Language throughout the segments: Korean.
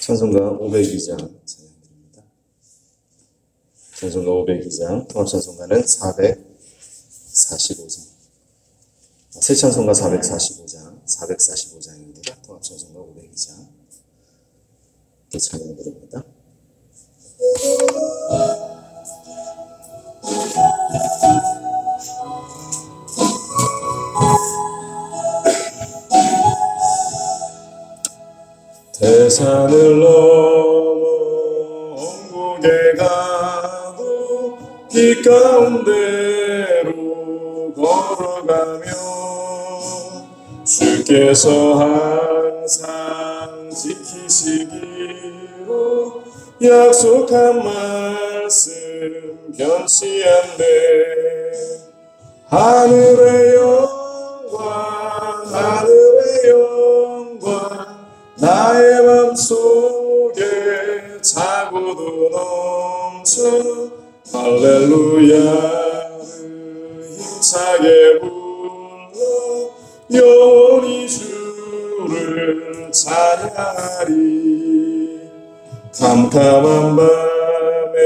찬송가 502장 찬양드립니다. 찬송가 502장, 통합찬송가는 445장, 새 찬송가 445장입니다. 통합찬송가 502장 이렇게 찬양드립니다. 대산을 넘어 원국에 가도 길 가운데로 걸어가며 주께서 항상 지키시기로 약속한 말씀 변치 않네. 하늘의 영광 하늘의 영광 나의 맘속에 차고도 넘쳐 할렐루야를 힘차게 불러 영원히 주를 찬양하리. 캄캄한 밤에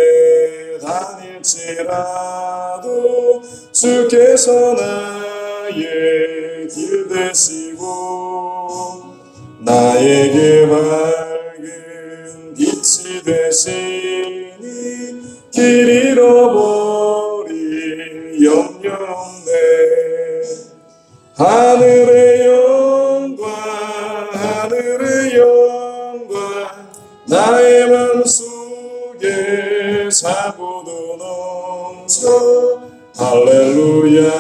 다닐지라도 주께서 나의 길 되시고 나에게 밝은 빛이 되시니 길 잃어버릴 염려 없네. 하늘의 영광 하늘의 영광 나의 맘속에 차고도 넘쳐 할렐루야를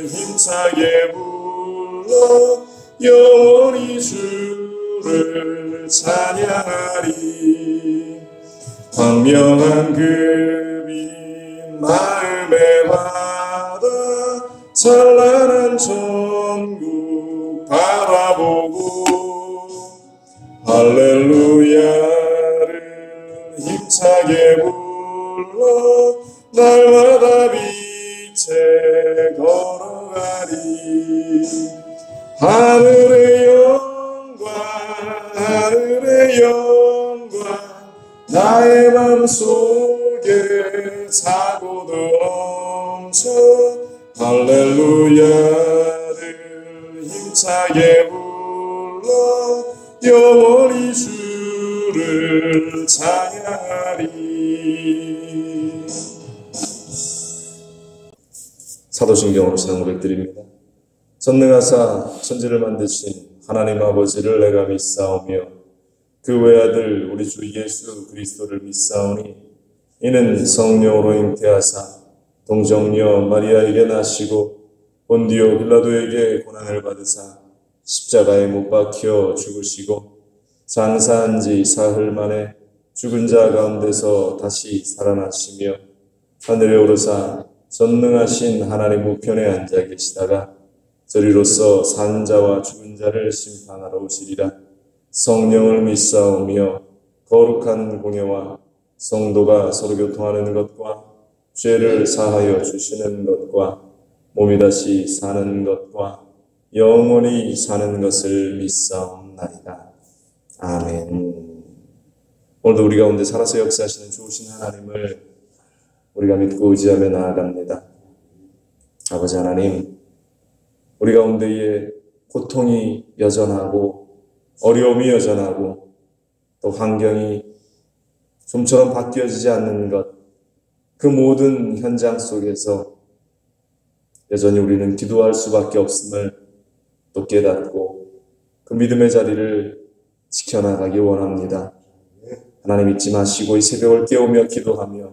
힘차게 불러 영원히 주를 찬양하리. 광명한 금인 마음의 바다 찬란한 천국 바라보고 할렐루야를 힘차게 불러 날마다 빛에 걸어가리. 하늘의 영광 하늘의 영광 나의 맘속에 차고도 넘쳐 할렐루야를 힘차게 불러 영원히 주를 찬양하리. 사도신경으로 신앙 고백드립니다. 전능하사 천지를 만드신 하나님 아버지를 내가 믿사오며 그 외아들 우리 주 예수 그리스도를 믿사오니 이는 성령으로 잉태하사 동정녀 마리아에게 나시고 본디오 빌라도에게 고난을 받으사 십자가에 못 박혀 죽으시고 장사한 지 사흘 만에 죽은 자 가운데서 다시 살아나시며 하늘에 오르사 전능하신 하나님 우편에 앉아 계시다가 저리로서 산 자와 죽은 자를 심판하러 오시리라. 성령을 믿사오며 거룩한 공예와 성도가 서로 교통하는 것과 죄를 사하여 주시는 것과 몸이 다시 사는 것과 영원히 사는 것을 믿사옵나이다. 아멘. 오늘도 우리 가운데 살아서 역사하시는 좋으신 하나님을 우리가 믿고 의지하며 나아갑니다. 아버지 하나님, 우리 가운데에 고통이 여전하고 어려움이 여전하고 또 환경이 좀처럼 바뀌어지지 않는 것, 그 모든 현장 속에서 여전히 우리는 기도할 수밖에 없음을 또 깨닫고 그 믿음의 자리를 지켜나가기 원합니다. 하나님 잊지 마시고 이 새벽을 깨우며 기도하며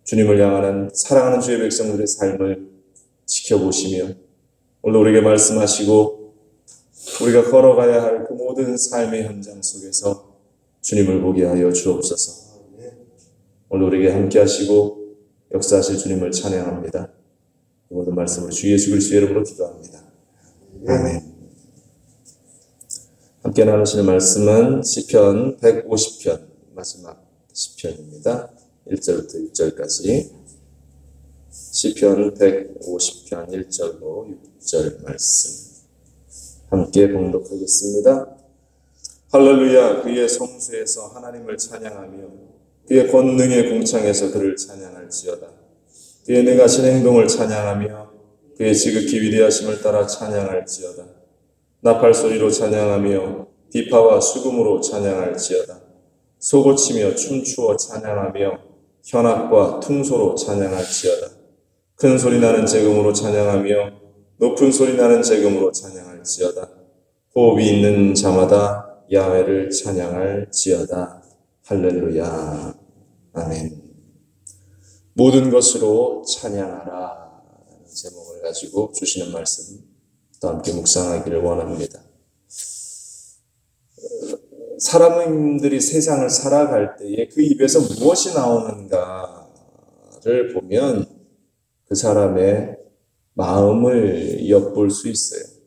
주님을 향하는 사랑하는 주의 백성들의 삶을 지켜보시며 오늘 우리에게 말씀하시고 우리가 걸어가야 할 그 모든 삶의 현장 속에서 주님을 보게 하여 주옵소서. 오늘 우리에게 함께 하시고 역사하실 주님을 찬양합니다. 이 모든 말씀으로 주 예수 그리스도의 이름으로 기도합니다. 아멘. 함께 나누시는 말씀은 시편 150편 마지막 시편입니다. 1절부터 6절까지 시편 150편 1절로 6절 말씀 함께 봉독하겠습니다. 할렐루야. 그의 성수에서 하나님을 찬양하며 그의 권능의 궁창에서 그를 찬양할지어다. 그의 능하신 행동을 찬양하며 그의 지극히 위대하심을 따라 찬양할지어다. 나팔 소리로 찬양하며 비파와 수금으로 찬양할지어다. 소고치며 춤추어 찬양하며 현악과 퉁소로 찬양할지어다. 큰 소리 나는 재금으로 찬양하며 높은 소리 나는 재금으로 찬양할지어다. 호흡이 있는 자마다 야훼를 찬양할지어다. 할렐루야. 아멘. 모든 것으로 찬양하라 라는 제목을 가지고 주시는 말씀 또 함께 묵상하기를 원합니다. 사람들이 세상을 살아갈 때에 그 입에서 무엇이 나오는가를 보면 그 사람의 마음을 엿볼 수 있어요.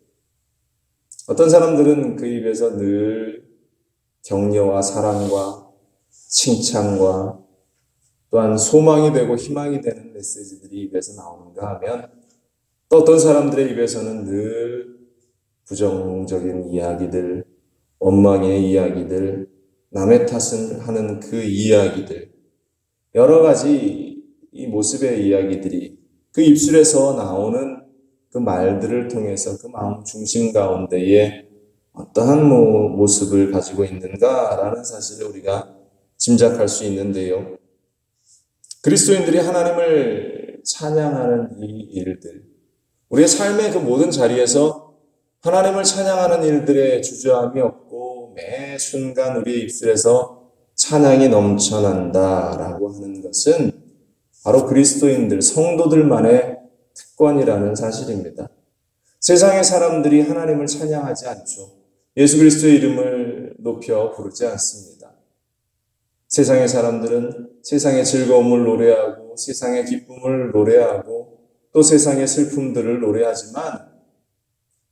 어떤 사람들은 그 입에서 늘 격려와 사랑과 칭찬과 또한 소망이 되고 희망이 되는 메시지들이 입에서 나오는가 하면 또 어떤 사람들의 입에서는 늘 부정적인 이야기들, 원망의 이야기들, 남의 탓을 하는 그 이야기들, 여러 가지 이 모습의 이야기들이 그 입술에서 나오는 그 말들을 통해서 그 마음 중심 가운데에 어떠한 모습을 가지고 있는가라는 사실을 우리가 짐작할 수 있는데요. 그리스도인들이 하나님을 찬양하는 이 일들, 우리의 삶의 그 모든 자리에서 하나님을 찬양하는 일들에 주저함이 없고 매 순간 우리의 입술에서 찬양이 넘쳐난다라고 하는 것은 바로 그리스도인들, 성도들만의 특권이라는 사실입니다. 세상의 사람들이 하나님을 찬양하지 않죠. 예수 그리스도의 이름을 높여 부르지 않습니다. 세상의 사람들은 세상의 즐거움을 노래하고 세상의 기쁨을 노래하고 또 세상의 슬픔들을 노래하지만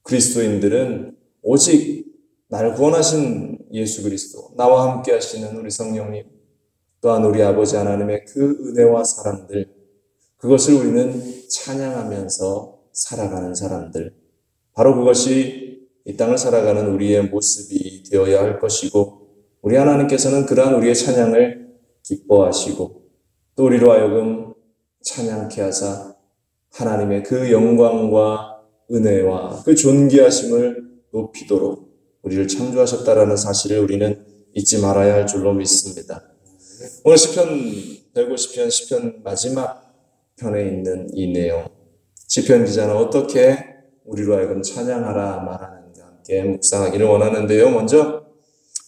그리스도인들은 오직 나를 구원하신 예수 그리스도, 나와 함께 하시는 우리 성령님, 또한 우리 아버지 하나님의 그 은혜와 사랑들, 그것을 우리는 찬양하면서 살아가는 사람들, 바로 그것이 이 땅을 살아가는 우리의 모습이 되어야 할 것이고 우리 하나님께서는 그러한 우리의 찬양을 기뻐하시고 또 우리로 하여금 찬양케 하사 하나님의 그 영광과 은혜와 그 존귀하심을 높이도록 우리를 창조하셨다라는 사실을 우리는 잊지 말아야 할 줄로 믿습니다. 오늘 시편 150편 시편 마지막 편에 있는 이 내용, 시편 기자는 어떻게 우리로 하여금 찬양하라 말하는가 함께 묵상하기를 원하는데요. 먼저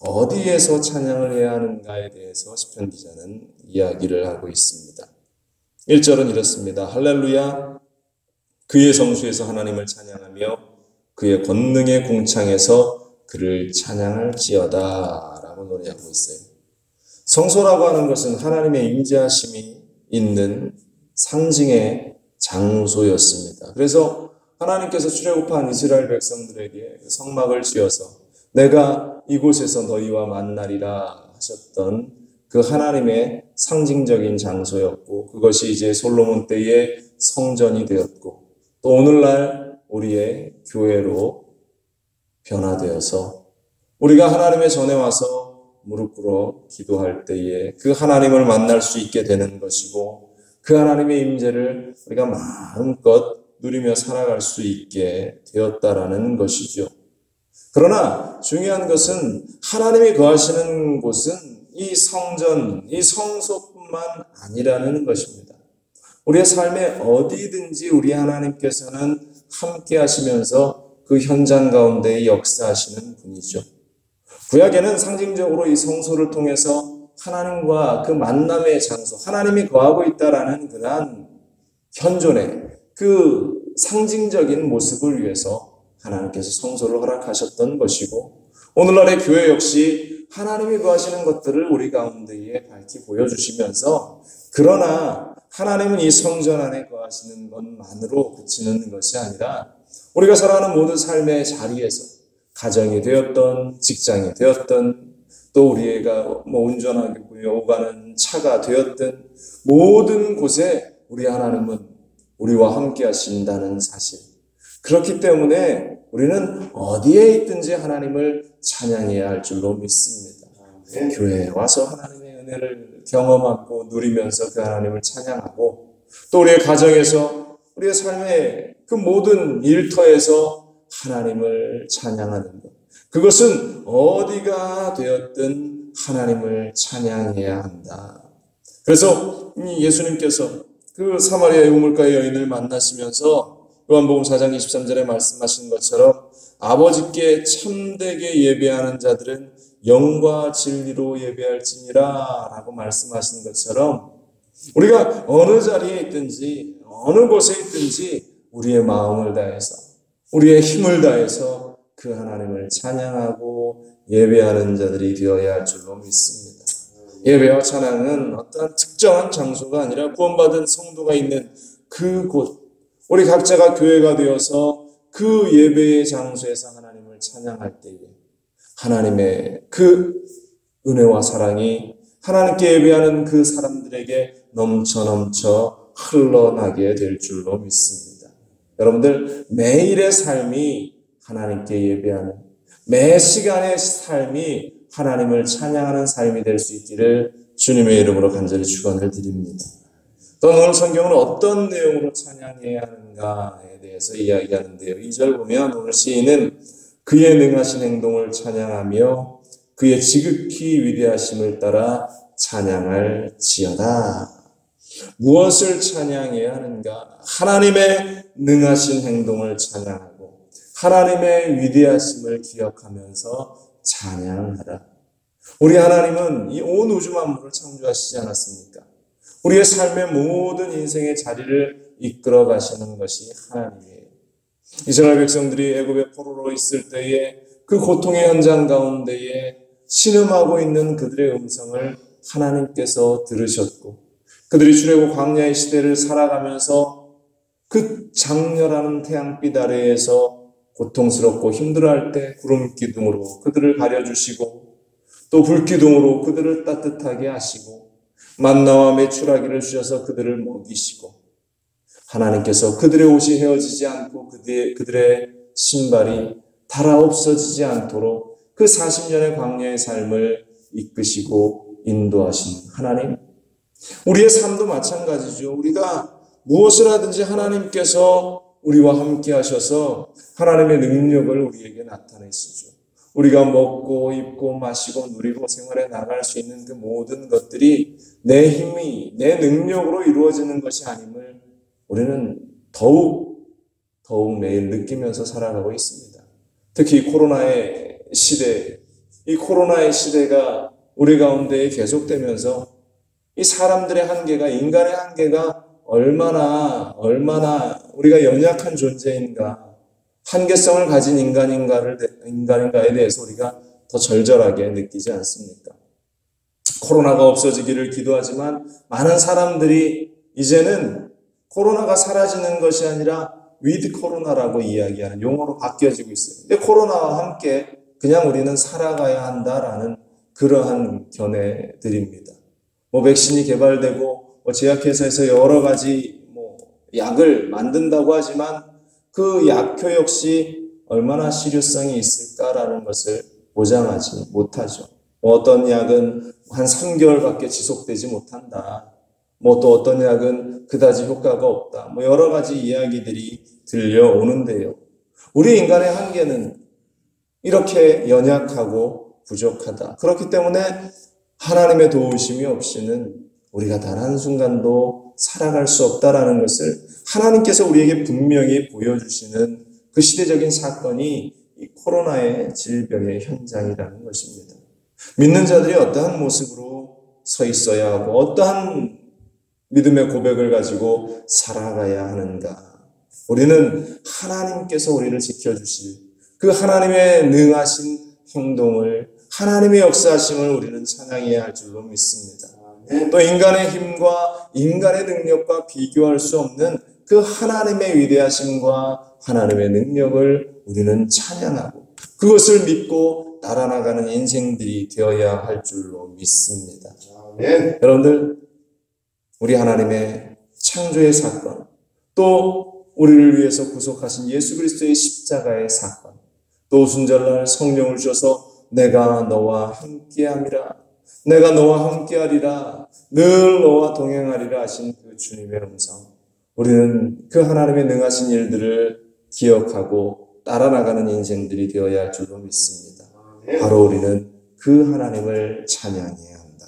어디에서 찬양을 해야 하는가에 대해서 시편 기자는 이야기를 하고 있습니다. 1절은 이렇습니다. 할렐루야, 그의 성수에서 하나님을 찬양하며 그의 권능의 궁창에서 그를 찬양할지어다 라고 노래하고 있어요. 성소라고 하는 것은 하나님의 임재하심이 있는 상징의 장소였습니다. 그래서 하나님께서 출애굽한 이스라엘 백성들에게 성막을 지어서 내가 이곳에서 너희와 만나리라 하셨던 그 하나님의 상징적인 장소였고 그것이 이제 솔로몬 때의 성전이 되었고 또 오늘날 우리의 교회로 변화되어서 우리가 하나님의 전에 와서 무릎 꿇어 기도할 때에 그 하나님을 만날 수 있게 되는 것이고 그 하나님의 임재를 우리가 마음껏 누리며 살아갈 수 있게 되었다라는 것이죠. 그러나 중요한 것은 하나님이 거하시는 곳은 이 성전, 이 성소뿐만 아니라는 것입니다. 우리의 삶에 어디든지 우리 하나님께서는 함께 하시면서 그 현장 가운데 역사하시는 분이죠. 구약에는 상징적으로 이 성소를 통해서 하나님과 그 만남의 장소, 하나님이 거하고 있다라는 그러한 현존의 그 상징적인 모습을 위해서 하나님께서 성소를 허락하셨던 것이고 오늘날의 교회 역시 하나님이 거하시는 것들을 우리 가운데에 밝히 보여주시면서 그러나 하나님은 이 성전 안에 거하시는 것만으로 그치는 것이 아니라 우리가 살아가는 모든 삶의 자리에서 가정이 되었던 직장이 되었던 또 우리가 운전하고 오가는 차가 되었든 모든 곳에 우리 하나님은 우리와 함께 하신다는 사실. 그렇기 때문에 우리는 어디에 있든지 하나님을 찬양해야 할 줄로 믿습니다. 교회에 와서 하나님의 은혜를 경험하고 누리면서 그 하나님을 찬양하고, 또 우리의 가정에서 우리의 삶의 그 모든 일터에서 하나님을 찬양하는 것, 그것은 어디가 되었든 하나님을 찬양해야 한다. 그래서 예수님께서 그 사마리아의 우물가의 여인을 만나시면서 요한복음 4장 23절에 말씀하신 것처럼 아버지께 참되게 예배하는 자들은 영과 진리로 예배할지니라 라고 말씀하신 것처럼, 우리가 어느 자리에 있든지 어느 곳에 있든지 우리의 마음을 다해서 우리의 힘을 다해서 그 하나님을 찬양하고 예배하는 자들이 되어야 할 줄로 믿습니다. 예배와 찬양은 어떠한 특정한 장소가 아니라 구원받은 성도가 있는 그곳, 우리 각자가 교회가 되어서 그 예배의 장소에서 하나님을 찬양할 때에 하나님의 그 은혜와 사랑이 하나님께 예배하는 그 사람들에게 넘쳐 흘러나게 될 줄로 믿습니다. 여러분들, 매일의 삶이 하나님께 예배하는, 매 시간의 삶이 하나님을 찬양하는 삶이 될 수 있기를 주님의 이름으로 간절히 축원을 드립니다. 또 오늘 성경은 어떤 내용으로 찬양해야 하는가에 대해서 이야기하는데요. 2절 보면 오늘 시인은 그의 능하신 행동을 찬양하며 그의 지극히 위대하심을 따라 찬양할지어다. 무엇을 찬양해야 하는가? 하나님의 능하신 행동을 찬양하고 하나님의 위대하심을 기억하면서 찬양하라. 우리 하나님은 이 온 우주 만물을 창조하시지 않았습니까? 우리의 삶의 모든 인생의 자리를 이끌어 가시는 것이 하나님이에요. 이스라엘 백성들이 애굽의 포로로 있을 때에 그 고통의 현장 가운데에 신음하고 있는 그들의 음성을 하나님께서 들으셨고, 그들이 출애굽 광야의 시대를 살아가면서 그 장렬한 태양빛 아래에서 고통스럽고 힘들어할 때 구름 기둥으로 그들을 가려주시고, 또 불기둥으로 그들을 따뜻하게 하시고, 만나와 메추라기를 주셔서 그들을 먹이시고, 하나님께서 그들의 옷이 헤어지지 않고 그들의 신발이 닳아 없어지지 않도록 그 40년의 광야의 삶을 이끄시고 인도하신 하나님. 우리의 삶도 마찬가지죠. 우리가 무엇을 하든지 하나님께서 우리와 함께 하셔서 하나님의 능력을 우리에게 나타내시죠. 우리가 먹고 입고 마시고 누리고 생활해 나갈 수 있는 그 모든 것들이 내 힘이, 내 능력으로 이루어지는 것이 아님을 우리는 더욱 매일 느끼면서 살아가고 있습니다. 특히 이 코로나의 시대가 우리 가운데 계속되면서 이 사람들의 한계가, 인간의 한계가 얼마나 우리가 연약한 존재인가, 한계성을 가진 인간인가에 대해서 우리가 더 절절하게 느끼지 않습니까? 코로나가 없어지기를 기도하지만 많은 사람들이 이제는 코로나가 사라지는 것이 아니라 위드 코로나라고 이야기하는 용어로 바뀌어지고 있어요. 근데 코로나와 함께 그냥 우리는 살아가야 한다라는 그러한 견해들입니다. 백신이 개발되고 제약회사에서 여러 가지 약을 만든다고 하지만 그 약효 역시 얼마나 실효성이 있을까라는 것을 보장하지 못하죠. 어떤 약은 한 3개월밖에 지속되지 못한다. 또 어떤 약은 그다지 효과가 없다. 여러 가지 이야기들이 들려오는데요. 우리 인간의 한계는 이렇게 연약하고 부족하다. 그렇기 때문에 하나님의 도우심이 없이는 우리가 단 한순간도 살아갈 수 없다라는 것을 하나님께서 우리에게 분명히 보여주시는 그 시대적인 사건이 이 코로나의 질병의 현장이라는 것입니다. 믿는 자들이 어떠한 모습으로 서 있어야 하고 어떠한 믿음의 고백을 가지고 살아가야 하는가? 우리는 하나님께서 우리를 지켜주실 그 하나님의 능하신 행동을, 하나님의 역사하심을 우리는 찬양해야 할 줄로 믿습니다. 또 인간의 힘과 인간의 능력과 비교할 수 없는 그 하나님의 위대하심과 하나님의 능력을 우리는 찬양하고 그것을 믿고 날아나가는 인생들이 되어야 할 줄로 믿습니다. 여러분들, 우리 하나님의 창조의 사건, 또 우리를 위해서 구속하신 예수 그리스도의 십자가의 사건, 또 오순절날 성령을 주셔서 내가 너와 함께함이라, 내가 너와 함께하리라, 늘 너와 동행하리라 하신 그 주님의 음성, 우리는 그 하나님의 능하신 일들을 기억하고 따라 나가는 인생들이 되어야 할 줄로 믿습니다. 바로 우리는 그 하나님을 찬양해야 한다.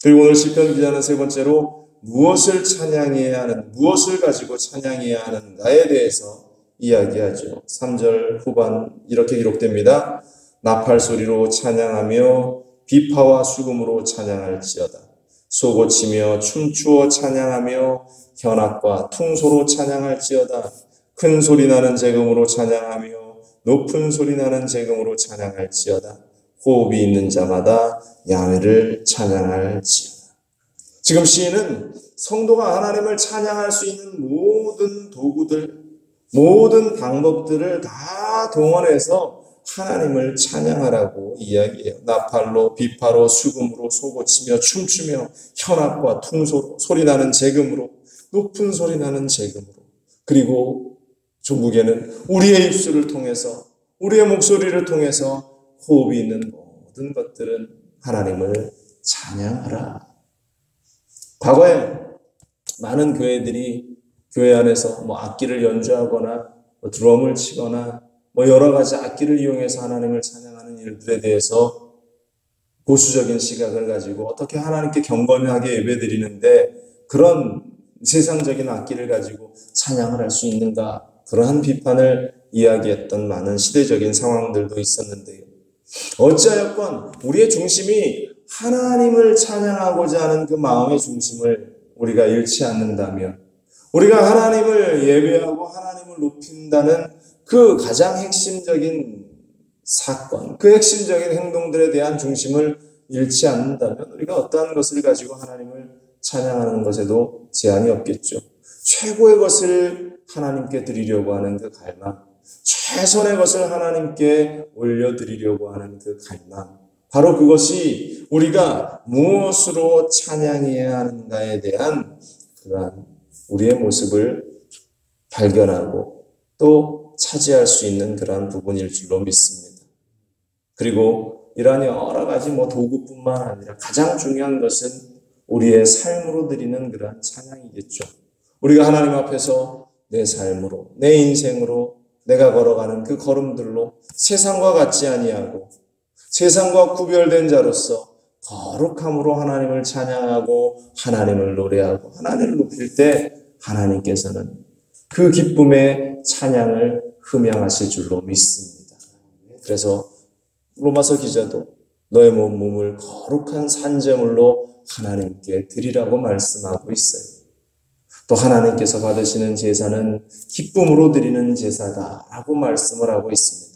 그리고 오늘 시편 기자는 세 번째로 무엇을 찬양해야 하는, 무엇을 가지고 찬양해야 하는가에 대해서 이야기하죠. 3절 후반 이렇게 기록됩니다. 나팔 소리로 찬양하며 비파와 수금으로 찬양할지어다. 소고치며 춤추어 찬양하며 현악과 퉁소로 찬양할지어다. 큰 소리 나는 재금으로 찬양하며 높은 소리 나는 재금으로 찬양할지어다. 호흡이 있는 자마다 야훼를 찬양할지어다. 지금 시인은 성도가 하나님을 찬양할 수 있는 모든 도구들, 모든 방법들을 다 동원해서 하나님을 찬양하라고 이야기해요. 나팔로, 비파로, 수금으로, 소고치며 춤추며 현악과 퉁소로, 소리 나는 재금으로, 높은 소리 나는 재금으로, 그리고 종국에는 우리의 입술을 통해서, 우리의 목소리를 통해서 호흡이 있는 모든 것들은 하나님을 찬양하라. 과거에 많은 교회들이 교회 안에서 악기를 연주하거나 드럼을 치거나 여러 가지 악기를 이용해서 하나님을 찬양하는 일들에 대해서 보수적인 시각을 가지고 어떻게 하나님께 경건하게 예배드리는데 그런 세상적인 악기를 가지고 찬양을 할 수 있는가, 그러한 비판을 이야기했던 많은 시대적인 상황들도 있었는데요. 어찌하였건 우리의 중심이 하나님을 찬양하고자 하는 그 마음의 중심을 우리가 잃지 않는다면, 우리가 하나님을 예배하고 하나님을 높인다는 그 가장 핵심적인 사건, 그 핵심적인 행동들에 대한 중심을 잃지 않는다면 우리가 어떠한 것을 가지고 하나님을 찬양하는 것에도 제한이 없겠죠. 최고의 것을 하나님께 드리려고 하는 그 갈망, 최선의 것을 하나님께 올려드리려고 하는 그 갈망, 바로 그것이 우리가 무엇으로 찬양해야 하는가에 대한 그러한 우리의 모습을 발견하고 또 차지할 수 있는 그러한 부분일 줄로 믿습니다. 그리고 이러한 여러 가지 도구뿐만 아니라 가장 중요한 것은 우리의 삶으로 드리는 그러한 찬양이겠죠. 우리가 하나님 앞에서 내 삶으로, 내 인생으로 내가 걸어가는 그 걸음들로 세상과 같지 아니하고 세상과 구별된 자로서 거룩함으로 하나님을 찬양하고 하나님을 노래하고 하나님을 높일 때 하나님께서는 그 기쁨의 찬양을 흠양하실 줄로 믿습니다. 그래서 로마서 기자도 너의 몸을 거룩한 산제물로 하나님께 드리라고 말씀하고 있어요. 또 하나님께서 받으시는 제사는 기쁨으로 드리는 제사다라고 말씀을 하고 있습니다.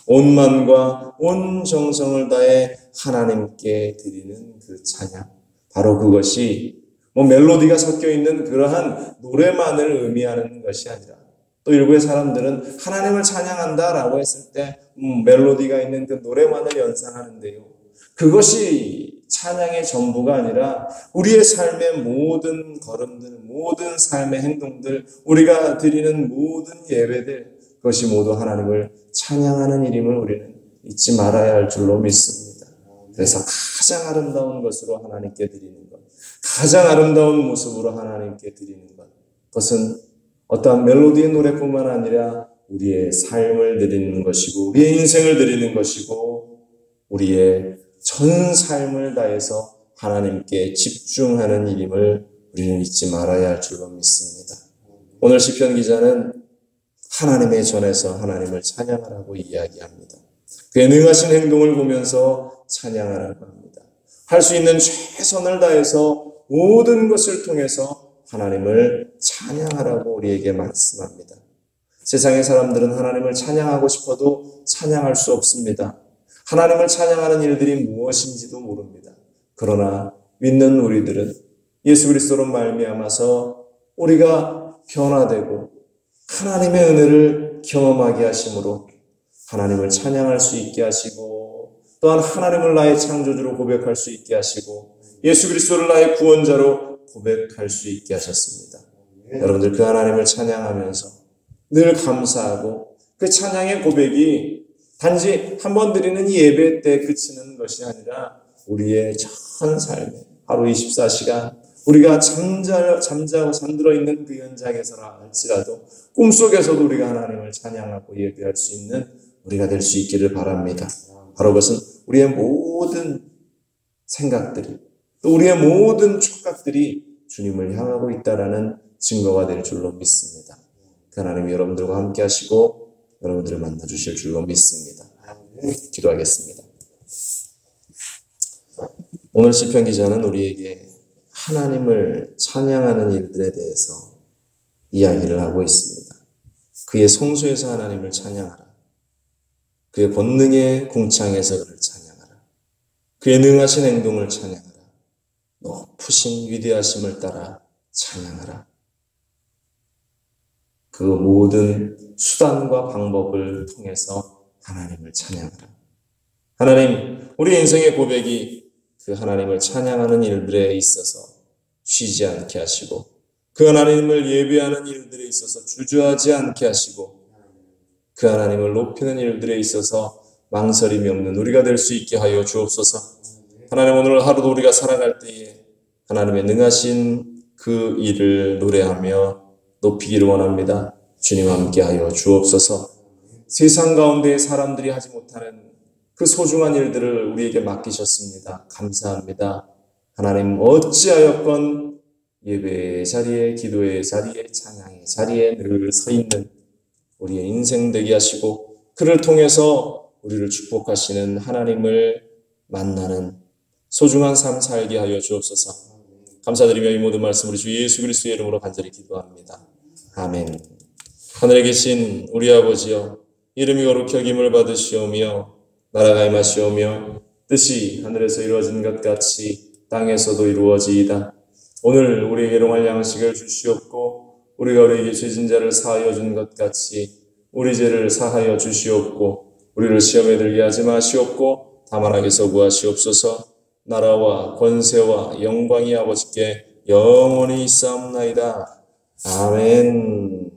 온 마음과 온 정성을 다해 하나님께 드리는 그 찬양, 바로 그것이 멜로디가 섞여 있는 그러한 노래만을 의미하는 것이 아니라, 또 일부의 사람들은 하나님을 찬양한다라고 했을 때 멜로디가 있는 그 노래만을 연상하는데요. 그것이 찬양의 전부가 아니라 우리의 삶의 모든 걸음들, 모든 삶의 행동들, 우리가 드리는 모든 예배들, 그것이 모두 하나님을 찬양하는 일임을 우리는 잊지 말아야 할 줄로 믿습니다. 그래서 가장 아름다운 것으로 하나님께 드리는 것, 가장 아름다운 모습으로 하나님께 드리는 것, 그것은 어떠한 멜로디의 노래뿐만 아니라 우리의 삶을 드리는 것이고 우리의 인생을 드리는 것이고 우리의 전 삶을 다해서 하나님께 집중하는 일임을 우리는 잊지 말아야 할 줄로 믿습니다. 오늘 시편 기자는 하나님의 전에서 하나님을 찬양하라고 이야기합니다. 그의 능하신 행동을 보면서 찬양하라고 합니다. 할 수 있는 최선을 다해서 모든 것을 통해서 하나님을 찬양하라고 우리에게 말씀합니다. 세상의 사람들은 하나님을 찬양하고 싶어도 찬양할 수 없습니다. 하나님을 찬양하는 일들이 무엇인지도 모릅니다. 그러나 믿는 우리들은 예수 그리스도로 말미암아서 우리가 변화되고 하나님의 은혜를 경험하게 하심으로 하나님을 찬양할 수 있게 하시고 또한 하나님을 나의 창조주로 고백할 수 있게 하시고 예수 그리스도를 나의 구원자로 고백할 수 있게 하셨습니다. 여러분들 그 하나님을 찬양하면서 늘 감사하고 그 찬양의 고백이 단지 한 번 드리는 예배 때 그치는 것이 아니라 우리의 전 삶에 하루 24시간 우리가 잠자고 잠들어 있는 그 현장에서라 할지라도 꿈속에서도 우리가 하나님을 찬양하고 예배할 수 있는 우리가 될 수 있기를 바랍니다. 바로 그것은 우리의 모든 생각들이 또 우리의 모든 촉각들이 주님을 향하고 있다라는 증거가 될 줄로 믿습니다. 그 하나님이 여러분들과 함께 하시고 여러분들을 만나주실 줄로 믿습니다. 기도하겠습니다. 오늘 시편 기자는 우리에게 하나님을 찬양하는 일들에 대해서 이야기를 하고 있습니다. 그의 성소에서 하나님을 찬양하라. 그의 권능의 궁창에서 그를 찬양하라. 그의 능하신 행동을 찬양하라. 높으신 위대하심을 따라 찬양하라. 그 모든 수단과 방법을 통해서 하나님을 찬양하라. 하나님, 우리 인생의 고백이 그 하나님을 찬양하는 일들에 있어서 쉬지 않게 하시고 그 하나님을 예배하는 일들에 있어서 주저하지 않게 하시고 그 하나님을 높이는 일들에 있어서 망설임이 없는 우리가 될 수 있게 하여 주옵소서. 하나님, 오늘 하루도 우리가 살아갈 때에 하나님의 능하신 그 일을 노래하며 높이기를 원합니다. 주님 함께 하여 주옵소서. 세상 가운데 사람들이 하지 못하는 그 소중한 일들을 우리에게 맡기셨습니다. 감사합니다. 하나님, 어찌하였건 예배의 자리에, 기도의 자리에, 찬양의 자리에 늘 서 있는 우리의 인생 되게 하시고 그를 통해서 우리를 축복하시는 하나님을 만나는 소중한 삶 살게 하여 주옵소서. 감사드리며 이 모든 말씀 우리 주 예수 그리스도의 이름으로 간절히 기도합니다. 아멘. 하늘에 계신 우리 아버지여, 이름이 거룩히 여김을 받으시오며 나라가 임하시오며 뜻이 하늘에서 이루어진 것 같이 땅에서도 이루어지이다. 오늘 우리에게 일용할 양식을 주시옵고 우리가 우리에게 죄진 자를 사하여 준 것 같이 우리 죄를 사하여 주시옵고 우리를 시험에 들게 하지 마시옵고 다만 악에서 구하시옵소서. 나라와 권세와 영광이 아버지께 영원히 있사옵나이다. 아멘.